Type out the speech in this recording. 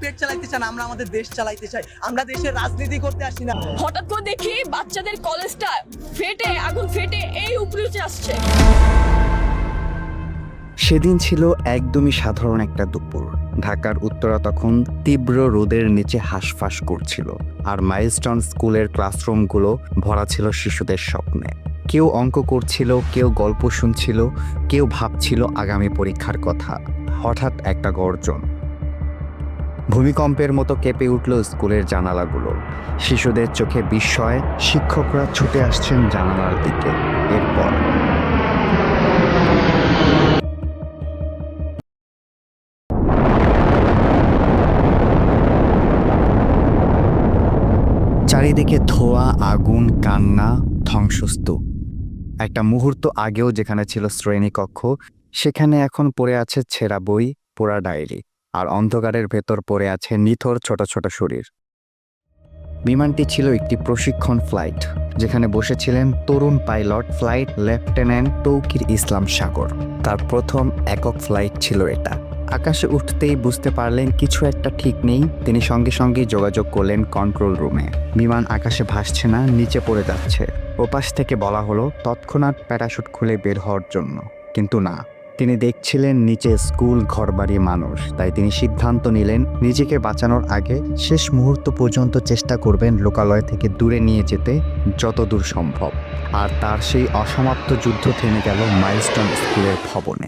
পেট চালাইতে চান, আমরা আমাদের দেশ চালাইতে চাই। আমরা দেশের রাজনীতি করতে আসি না। হঠাৎ করে দেখি বাচ্চাদের কলেজটা ফেটে আগুন ফেটে এই উপরে উঠে আসছে। সেদিন ছিল একদমই সাধারণ একটা দুপুর। ঢাকার উত্তরা তখন তীব্র রোদের নিচে হাঁসফাঁস করছিল, আর মাইলস্টোন স্কুলের ক্লাসরুমগুলো ভরা ছিল শিশুদের স্বপ্নে। কেউ অঙ্ক করছিল, কেউ গল্প শুনছিল, কেউ ভাবছিল আগামী পরীক্ষার কথা। হঠাৎ একটা গর্জন, ভূমিকম্পের মতো কেঁপে উঠল স্কুলের জানালাগুলো। শিশুদের চোখে বিস্ময়, শিক্ষকরা ছুটে আসছেন জানালার দিকে। এরপর চারিদিকে ধোঁয়া, আগুন, কান্না, ধ্বংসস্তূপ। একটা মুহূর্ত আগেও যেখানে ছিল শ্রেণীকক্ষ, সেখানে এখন পড়ে আছে ছেঁড়া বই, পোড়া ডায়েরি, আর অন্ধকারের ভেতর পড়ে আছে নিথর ছোট ছোট শরীর। বিমানটি ছিল একটি প্রশিক্ষণ ফ্লাইট, যেখানে বসেছিলেন তরুণ পাইলট ফ্লাইট লেফটেন্যান্ট তৌকির ইসলাম সাগর। তার প্রথম একক ফ্লাইট ছিল এটা। আকাশে উঠতেই বুঝতে পারলেন কিছু একটা ঠিক নেই। তিনি সঙ্গে সঙ্গে যোগাযোগ করলেন কন্ট্রোল রুমে। বিমান আকাশে ভাসছে না, নিচে পড়ে যাচ্ছে। ওপাশ থেকে বলা হলো তৎক্ষণাৎ প্যারাশুট খুলে বের হওয়ার জন্য, কিন্তু না। তিনি দেখছিলেন নিচে স্কুল, ঘরবাড়ি, মানুষ। তাই তিনি সিদ্ধান্ত নিলেন নিজেকে বাঁচানোর আগে শেষ মুহূর্ত পর্যন্ত চেষ্টা করবেন লোকালয় থেকে দূরে নিয়ে যেতে, যত দূর সম্ভব। আর তার সেই অসমাপ্ত যুদ্ধ থেমে গেল মাইলস্টোন স্কুলের ভবনে।